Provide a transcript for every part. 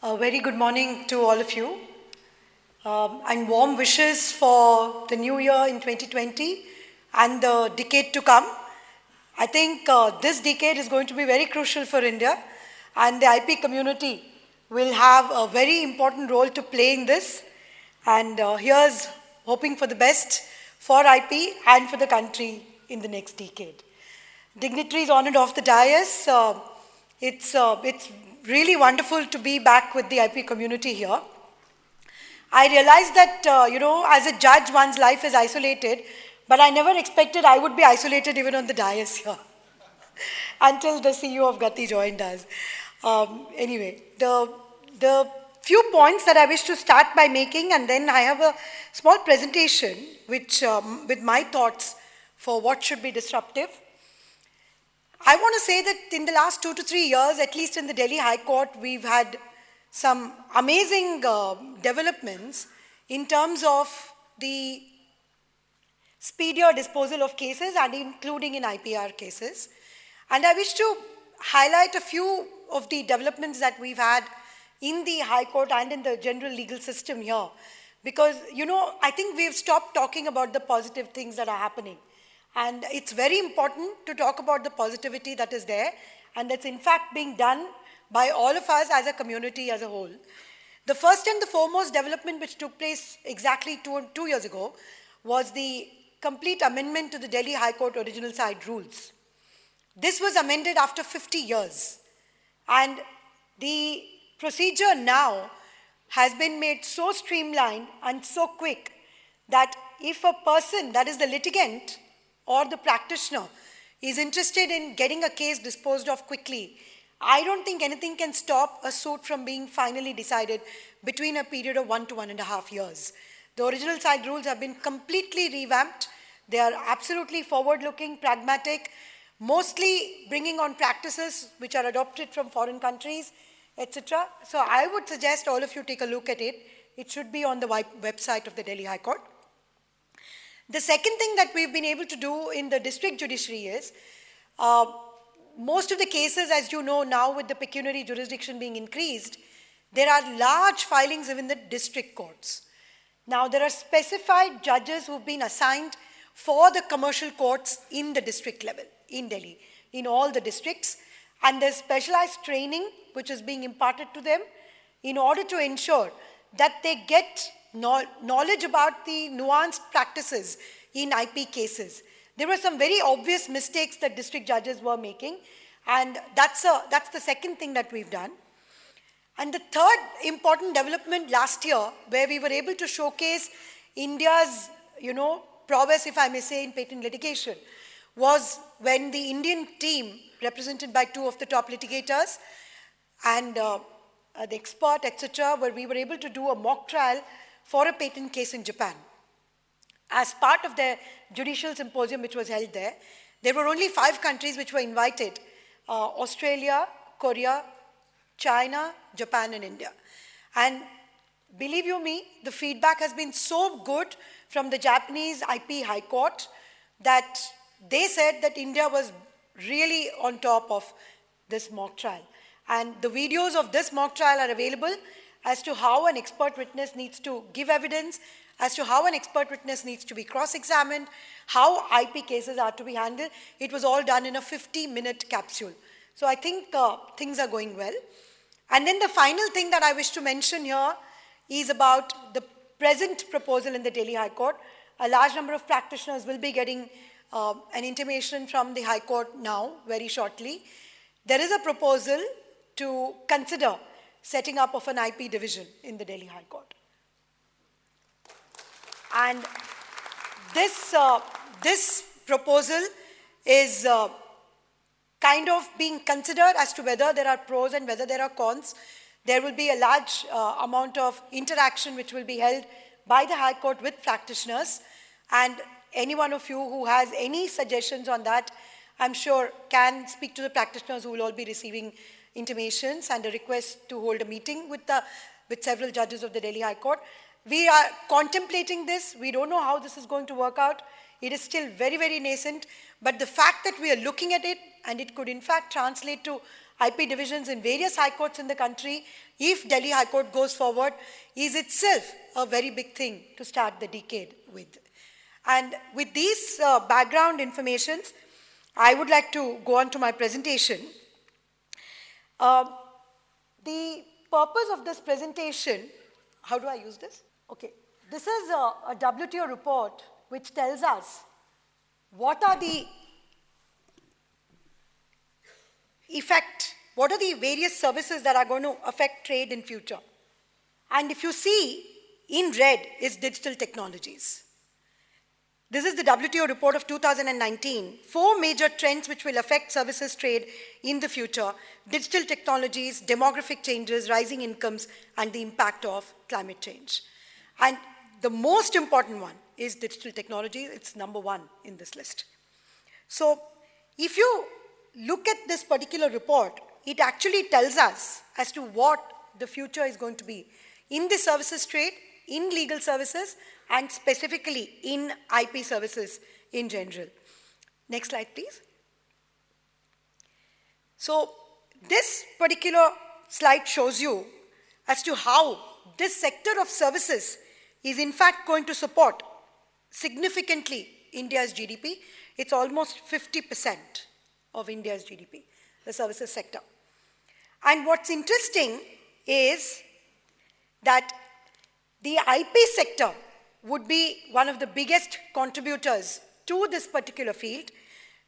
A very good morning to all of you, and warm wishes for the new year in 2020 and the decade to come. I think this decade is going to be very crucial for India, and the IP community will have a very important role to play in this. And here's hoping for the best for IP and for the country in the next decade. Dignitaries honored off the dais. It's really wonderful to be back with the IP community here. I realized that, as a judge, one's life is isolated, but I never expected I would be isolated even on the dais here until the CEO of Gati joined us. Anyway, the few points that I wish to start by making, and then I have a small presentation which, with my thoughts for what should be disruptive. I want to say that in the last 2 to 3 years, at least in the Delhi High Court, we've had some amazing developments in terms of the speedier disposal of cases and including in IPR cases. And I wish to highlight a few of the developments that we've had in the High Court and in the general legal system here. Because, I think we've stopped talking about the positive things that are happening. And it's very important to talk about the positivity that is there and that's in fact being done by all of us as a community as a whole. The first and the foremost development which took place exactly two years ago was the complete amendment to the Delhi High Court original side rules. This was amended after 50 years. And the procedure now has been made so streamlined and so quick that if a person, that is the litigant, or the practitioner is interested in getting a case disposed of quickly, I don't think anything can stop a suit from being finally decided between a period of 1 to 1.5 years. The original side rules have been completely revamped. They are absolutely forward-looking, pragmatic, mostly bringing on practices which are adopted from foreign countries, etc. So I would suggest all of you take a look at it. It should be on the website of the Delhi High Court. The second thing that we've been able to do in the district judiciary is, most of the cases, as you know now with the pecuniary jurisdiction being increased, there are large filings within the district courts. Now there are specified judges who've been assigned for the commercial courts in the district level, in Delhi, in all the districts, and there's specialized training which is being imparted to them in order to ensure that they get knowledge about the nuanced practices in IP cases. There were some very obvious mistakes that district judges were making, and that's the second thing that we've done. And the third important development last year, where we were able to showcase India's, prowess, if I may say, in patent litigation, was when the Indian team, represented by 2 of the top litigators and the expert, etc., where we were able to do a mock trial for a patent case in Japan. As part of the judicial symposium which was held there, there were only 5 countries which were invited: Australia, Korea, China, Japan, and India. And believe you me, the feedback has been so good from the Japanese IP High Court that they said that India was really on top of this mock trial. And the videos of this mock trial are available as to how an expert witness needs to give evidence, as to how an expert witness needs to be cross-examined, how IP cases are to be handled. It was all done in a 50-minute capsule. So I think things are going well. And then the final thing that I wish to mention here is about the present proposal in the Delhi High Court. A large number of practitioners will be getting an intimation from the High Court now, very shortly. There is a proposal to consider setting up of an IP division in the Delhi High Court. And this proposal is kind of being considered as to whether there are pros and whether there are cons. There will be a large amount of interaction which will be held by the High Court with practitioners, and any one of you who has any suggestions on that, I'm sure can speak to the practitioners who will all be receiving intimations and a request to hold a meeting with several judges of the Delhi High Court. We are contemplating this. We don't know how this is going to work out. It is still very, very nascent. But the fact that we are looking at it, and it could in fact translate to IP divisions in various high courts in the country, if Delhi High Court goes forward, is itself a very big thing to start the decade with. And with these background informations, I would like to go on to my presentation. The purpose of this presentation, how do I use this? Okay, this is a WTO report which tells us what are the what are the various services that are going to affect trade in future. And if you see, in red is digital technologies. This is the WTO report of 2019. 4 major trends which will affect services trade in the future: digital technologies, demographic changes, rising incomes, and the impact of climate change. And the most important one is digital technology. It's number 1 in this list. So if you look at this particular report, it actually tells us as to what the future is going to be in the services trade, in legal services, and specifically in IP services in general. Next slide, please. So this particular slide shows you as to how this sector of services is in fact going to support significantly India's GDP. It's almost 50% of India's GDP, the services sector. And what's interesting is that the IP sector would be one of the biggest contributors to this particular field,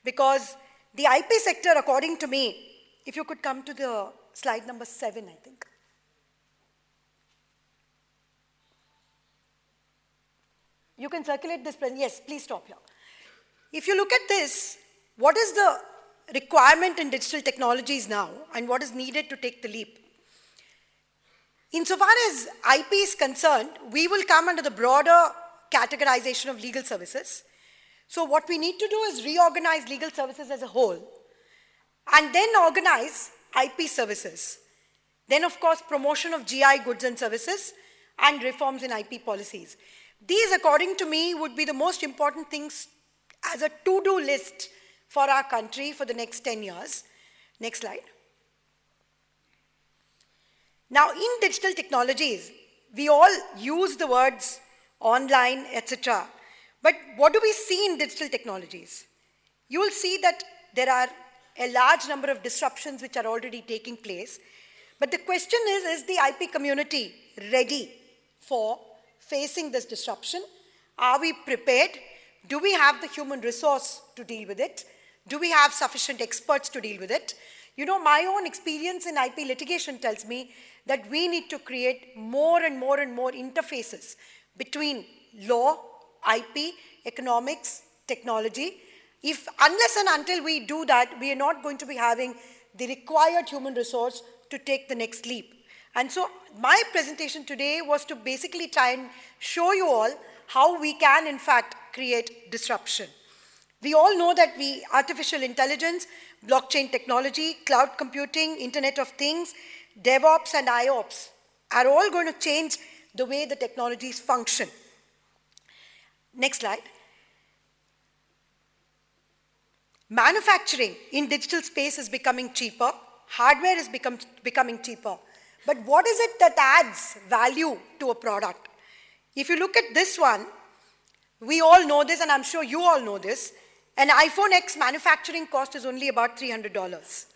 because the IP sector, according to me, if you could come to the slide number 7, I think. You can circulate this, yes, please stop here. If you look at this, what is the requirement in digital technologies now, and what is needed to take the leap? Insofar as IP is concerned, we will come under the broader categorization of legal services. So what we need to do is reorganize legal services as a whole, and then organize IP services. Then, of course, promotion of GI goods and services, and reforms in IP policies. These, according to me, would be the most important things as a to-do list for our country for the next 10 years. Next slide. Now, in digital technologies, we all use the words online, etc. But what do we see in digital technologies? You will see that there are a large number of disruptions which are already taking place. But the question is the IP community ready for facing this disruption? Are we prepared? Do we have the human resource to deal with it? Do we have sufficient experts to deal with it? You know, my own experience in IP litigation tells me that we need to create more and more and more interfaces between law, IP, economics, technology. Unless and until we do that, we are not going to be having the required human resource to take the next leap. And so my presentation today was to basically try and show you all how we can, in fact, create disruption. We all know that artificial intelligence, blockchain technology, cloud computing, Internet of Things, DevOps and IOPS are all going to change the way the technologies function. Next slide. Manufacturing in digital space is becoming cheaper. Hardware is becoming cheaper. But what is it that adds value to a product? If you look at this one, we all know this, and I'm sure you all know this. An iPhone X manufacturing cost is only about $300.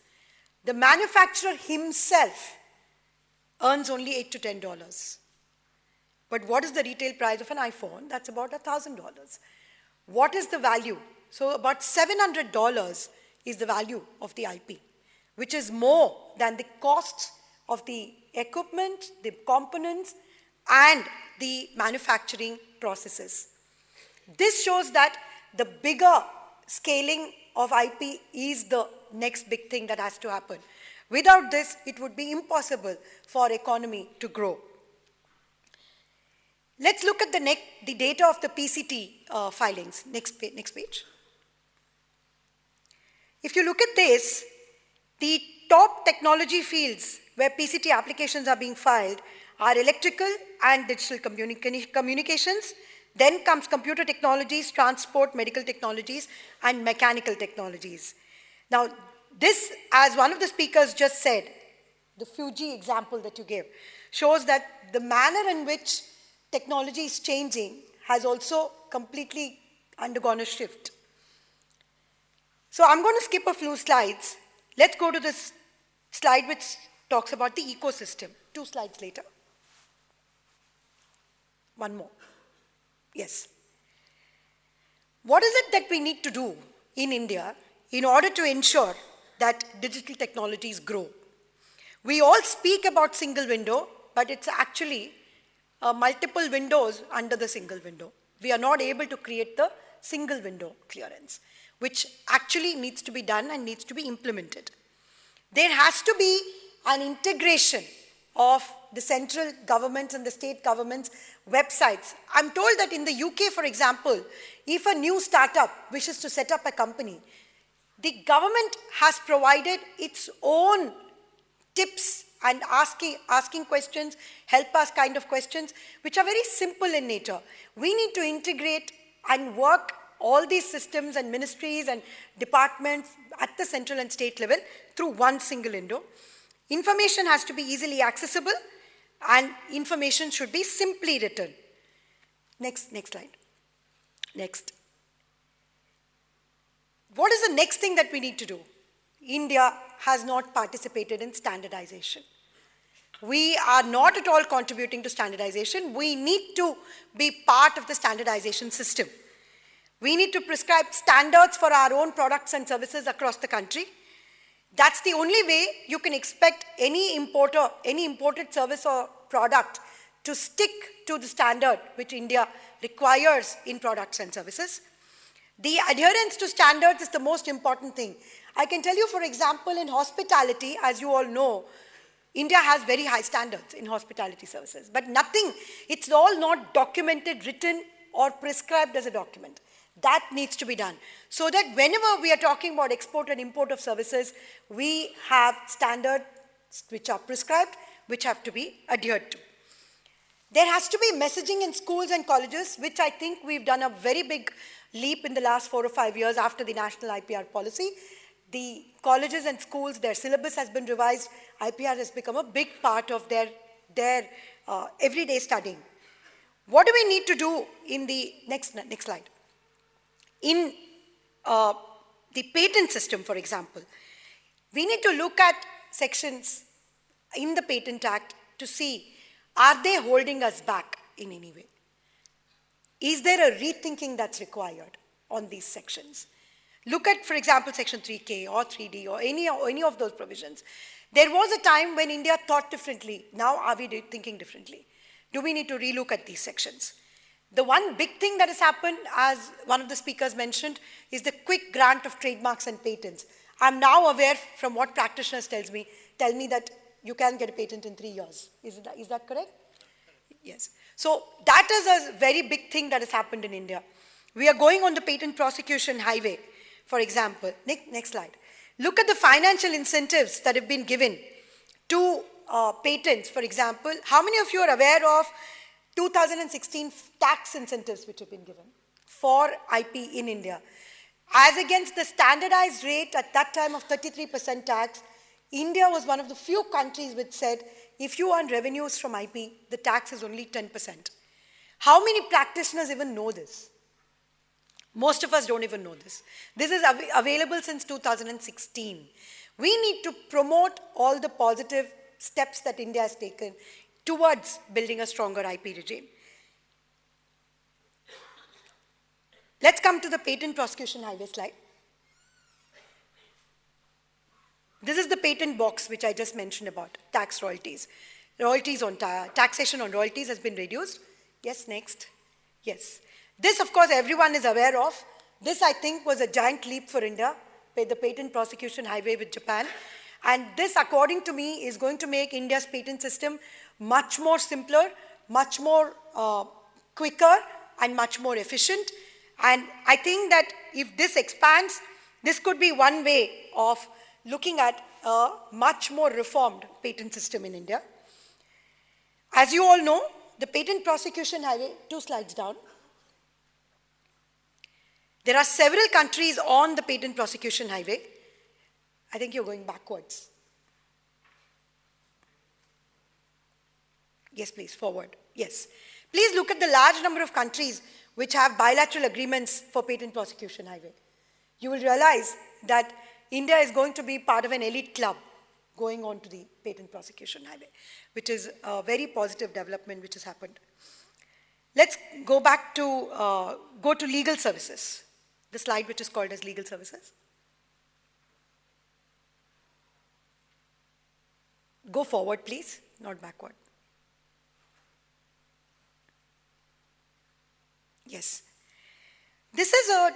The manufacturer himself earns only $8 to $10. But what is the retail price of an iPhone? That's about $1,000. What is the value? So about $700 is the value of the IP, which is more than the cost of the equipment, the components, and the manufacturing processes. This shows that the bigger scaling of IP is the next big thing that has to happen. Without this, it would be impossible for economy to grow. Let's look at the data of the PCT filings. Next page. If you look at this, the top technology fields where PCT applications are being filed are electrical and digital communications. Then comes computer technologies, transport, medical technologies, and mechanical technologies. Now, This, as one of the speakers just said, the Fuji example that you gave, shows that the manner in which technology is changing has also completely undergone a shift. So I'm going to skip a few slides. Let's go to this slide which talks about the ecosystem. 2 slides later. One more. Yes. What is it that we need to do in India in order to ensure that digital technologies grow? We all speak about single window, but it's actually multiple windows under the single window. We are not able to create the single window clearance, which actually needs to be done and needs to be implemented. There has to be an integration of the central governments and the state governments' websites. I'm told that in the UK, for example, if a new startup wishes to set up a company, the government has provided its own tips and asking questions, help us kind of questions, which are very simple in nature. We need to integrate and work all these systems and ministries and departments at the central and state level through one single window. Information has to be easily accessible and information should be simply written. Next slide. Next. What is the next thing that we need to do? India has not participated in standardization. We are not at all contributing to standardization. We need to be part of the standardization system. We need to prescribe standards for our own products and services across the country. That's the only way you can expect any importer, any imported service or product to stick to the standard which India requires in products and services. The adherence to standards is the most important thing. I can tell you, for example, in hospitality, as you all know, India has very high standards in hospitality services, but nothing, it's all not documented, written, or prescribed as a document. That needs to be done. So that whenever we are talking about export and import of services, we have standards which are prescribed, which have to be adhered to. There has to be messaging in schools and colleges, which I think we've done a very big leap in the last 4 or 5 years after the national IPR policy. The colleges and schools, their syllabus has been revised. IPR has become a big part of their everyday studying. What do we need to do in the next slide? In the patent system, for example, we need to look at sections in the Patent Act to see, are they holding us back in any way? Is there a rethinking that's required on these sections? Look at, for example, Section 3K or 3D or any of those provisions. There was a time when India thought differently. Now are we thinking differently? Do we need to relook at these sections? The one big thing that has happened, as one of the speakers mentioned, is the quick grant of trademarks and patents. I'm now aware from what practitioners tell me that you can get a patent in 3 years. Is that correct? Yes. So that is a very big thing that has happened in India. We are going on the patent prosecution highway, for example. Next slide. Look at the financial incentives that have been given to patents, for example. How many of you are aware of 2016 tax incentives which have been given for IP in India? As against the standardized rate at that time of 33% tax, India was one of the few countries which said, if you earn revenues from IP, the tax is only 10%. How many practitioners even know this? Most of us don't even know this. This is available since 2016. We need to promote all the positive steps that India has taken towards building a stronger IP regime. Let's come to the patent prosecution highway slide. This is the patent box which I just mentioned about, tax royalties. Royalties on taxation on royalties has been reduced. Yes, next. Yes. This, of course, everyone is aware of. This, I think, was a giant leap for India, the patent prosecution highway with Japan. And this, according to me, is going to make India's patent system much more simpler, much more quicker, and much more efficient. And I think that if this expands, this could be one way of looking at a much more reformed patent system in India. As you all know, the patent prosecution highway, 2 slides down. There are several countries on the patent prosecution highway. I think you're going backwards. Yes, please, forward. Yes. Please look at the large number of countries which have bilateral agreements for patent prosecution highway. You will realize that India is going to be part of an elite club going on to the patent prosecution highway, which is a very positive development which has happened. Let's go back to, go to legal services, the slide which is called as legal services. Go forward, please, not backward. Yes. This is a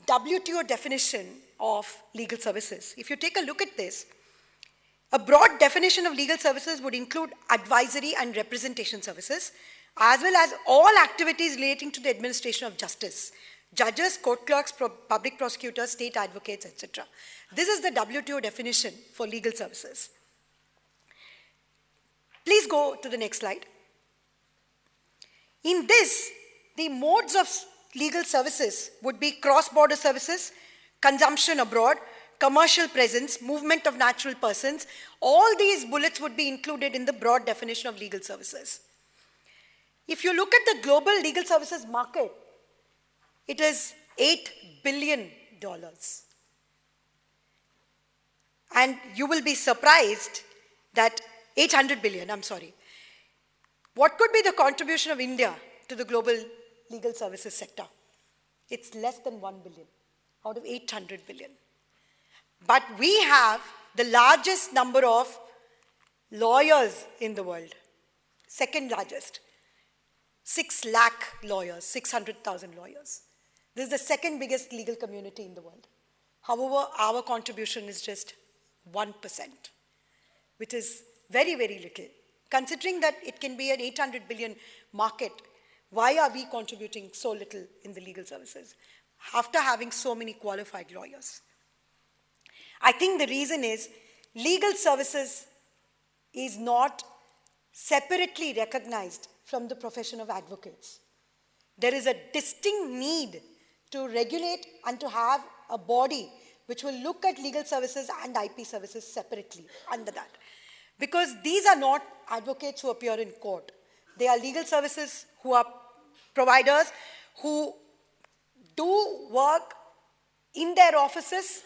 WTO definition of legal services. If you take a look at this, a broad definition of legal services would include advisory and representation services, as well as all activities relating to the administration of justice, judges, court clerks, public prosecutors, state advocates, etc. This is the WTO definition for legal services. Please go to the next slide. In this, the modes of legal services would be cross-border services, consumption abroad, commercial presence, movement of natural persons. All these bullets would be included in the broad definition of legal services. If you look at the global legal services market, it is $8 billion. And you will be surprised that 800 billion, I'm sorry. What could be the contribution of India to the global legal services sector? It's less than 1 billion out of 800 billion. But we have the largest number of lawyers in the world, second largest. 6 lakh lawyers, 600,000 lawyers. This is the second biggest legal community in the world. However, our contribution is just 1%, which is very, very little. Considering that it can be an 800 billion market, why are we contributing so little in the legal services after having so many qualified lawyers? I think the reason is legal services is not separately recognized from the profession of advocates. There is a distinct need to regulate and to have a body which will look at legal services and IP services separately under that. Because these are not advocates who appear in court. They are legal services who are providers who do work in their offices.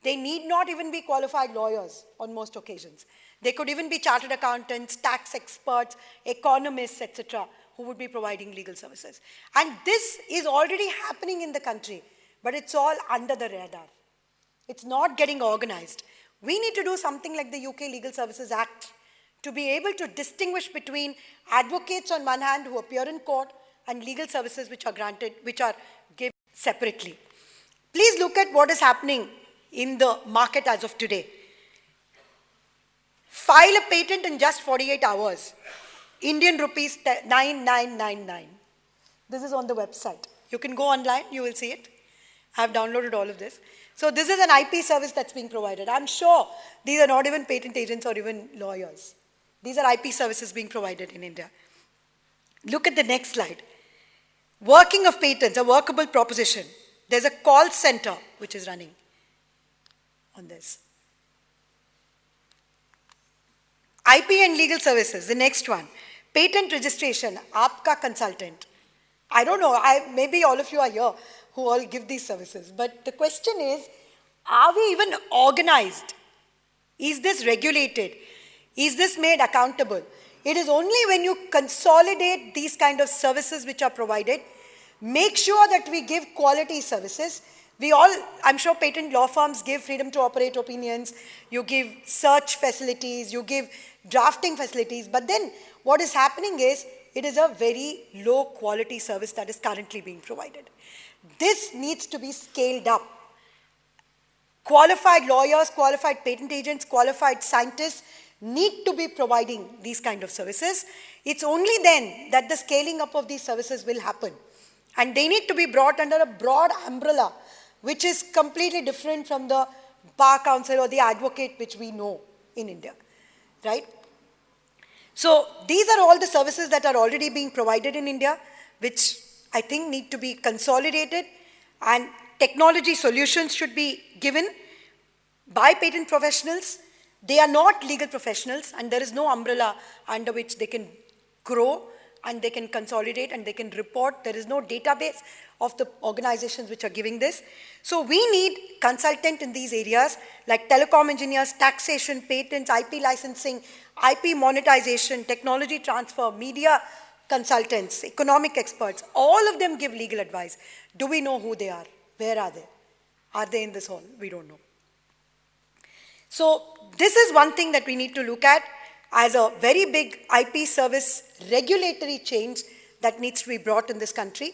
They need not even be qualified lawyers on most occasions. They could even be chartered accountants, tax experts, economists, etc., who would be providing legal services. And this is already happening in the country, but it's all under the radar. It's not getting organized. We need to do something like the UK Legal Services Act to be able to distinguish between advocates on one hand who appear in court and legal services which are granted, which are given separately. Please look at what is happening in the market as of today. File a patent in just 48 hours. Indian rupees 9999. This is on the website. You can go online, you will see it. I have downloaded all of this. So this is an IP service that's being provided. I'm sure these are not even patent agents or even lawyers. These are IP services being provided in India. Look at the next slide. Working of patents, a workable proposition. There's a call center which is running on this. IP and legal services, the next one. Patent registration, Aapka consultant. I don't know, maybe all of you are here who all give these services. But the question is, are we even organized? Is this regulated? Is this made accountable? It is only when you consolidate these kind of services which are provided, make sure that we give quality services. We all, I'm sure patent law firms give freedom to operate opinions, you give search facilities, you give drafting facilities, but then what is happening is, it is a very low quality service that is currently being provided. This needs to be scaled up. Qualified lawyers, qualified patent agents, qualified scientists need to be providing these kind of services. It's only then that the scaling up of these services will happen. And they need to be brought under a broad umbrella, which is completely different from the bar council or the advocate which we know in India, right? So these are all the services that are already being provided in India, which I think need to be consolidated, and technology solutions should be given. by patent professionals. They are not legal professionals, and there is no umbrella under which they can grow and they can consolidate and they can report. There is no database of the organizations which are giving this. So we need consultant in these areas like telecom engineers, taxation, patents, IP licensing, IP monetization, technology transfer, media consultants, economic experts. All of them give legal advice. Do we know who they are? Where are they? Are they in this hall? We don't know. So this is one thing that we need to look at as a very big IP service regulatory change that needs to be brought in this country.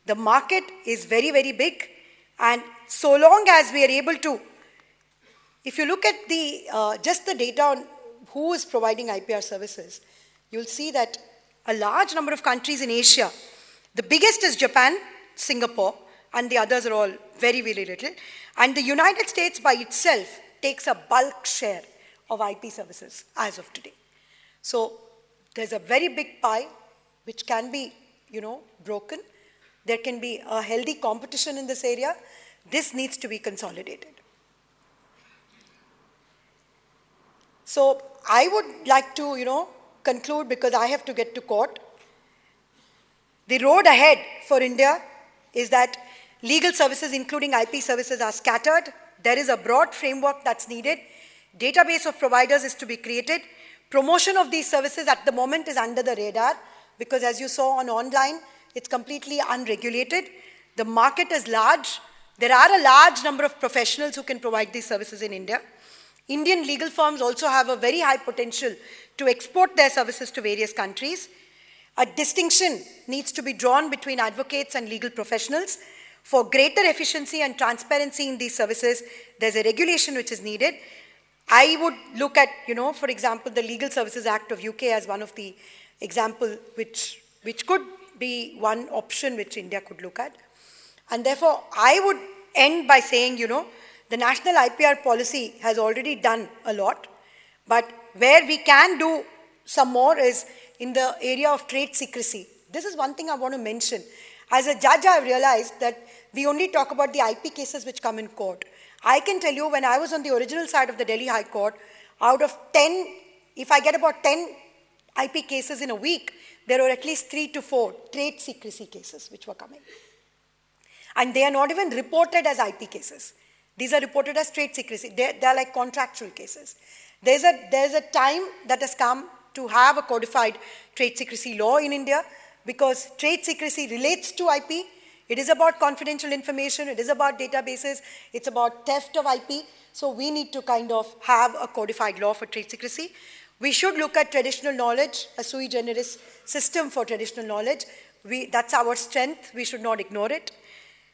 The market is very, very big, and so long as we are able to, if you look at the just the data on who is providing IPR services, you'll see that a large number of countries in Asia, the biggest is Japan, Singapore, and the others are all very, very little. And the United States by itself takes a bulk share of IP services as of today. So there's a very big pie which can be, broken. There can be a healthy competition in this area. This needs to be consolidated. So I would like to, conclude because I have to get to court. The road ahead for India is that legal services, including IP services, are scattered. There is a broad framework that's needed. Database of providers is to be created. Promotion of these services at the moment is under the radar because as you saw on online, it's completely unregulated. The market is large. There are a large number of professionals who can provide these services in India. Indian legal firms also have a very high potential to export their services to various countries. A distinction needs to be drawn between advocates and legal professionals. For greater efficiency and transparency in these services, there's a regulation which is needed. I would look at, for example, the Legal Services Act of UK as one of the example which could be one option which India could look at. And therefore, I would end by saying, the national IPR policy has already done a lot, but where we can do some more is in the area of trade secrecy. This is one thing I want to mention. As a judge, I've realized that we only talk about the IP cases which come in court. I can tell you when I was on the original side of the Delhi High Court, out of 10, if I get about 10 IP cases in a week, there were at least 3 to 4 trade secrecy cases which were coming. And they are not even reported as IP cases. These are reported as trade secrecy. They're like contractual cases. There's a time that has come to have a codified trade secrecy law in India because trade secrecy relates to IP. It is about confidential information. It is about databases. It's about theft of IP. So we need to kind of have a codified law for trade secrecy. We should look at traditional knowledge, a sui generis system for traditional knowledge. That's our strength. We should not ignore it.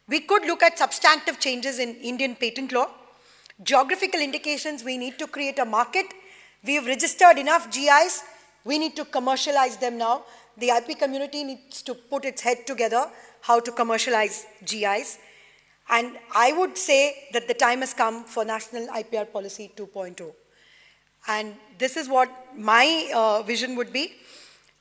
We could look at substantive changes in Indian patent law. Geographical indications, we need to create a market. We have registered enough GIs. We need to commercialize them now. The IP community needs to put its head together how to commercialize GIs. And I would say that the time has come for National IPR Policy 2.0. And this is what my vision would be.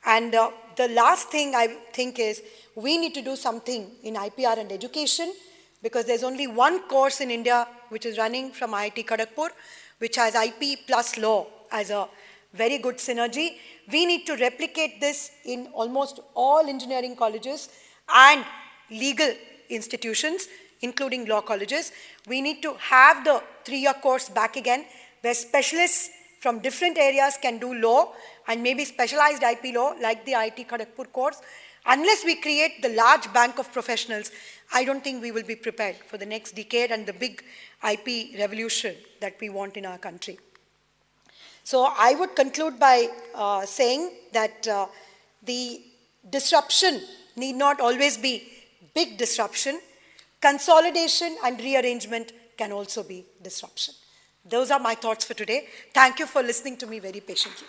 And the last thing I think is we need to do something in IPR and education because there's only one course in India which is running from IIT Kharagpur, which has IP plus law as a very good synergy. We need to replicate this in almost all engineering colleges and legal institutions, including law colleges. We need to have the 3-year course back again, where specialists from different areas can do law and maybe specialized IP law like the IIT Kharagpur course. Unless we create the large bank of professionals, I don't think we will be prepared for the next decade and the big IP revolution that we want in our country. So I would conclude by saying that the disruption need not always be big disruption. Consolidation and rearrangement can also be disruption. Those are my thoughts for today. Thank you for listening to me very patiently.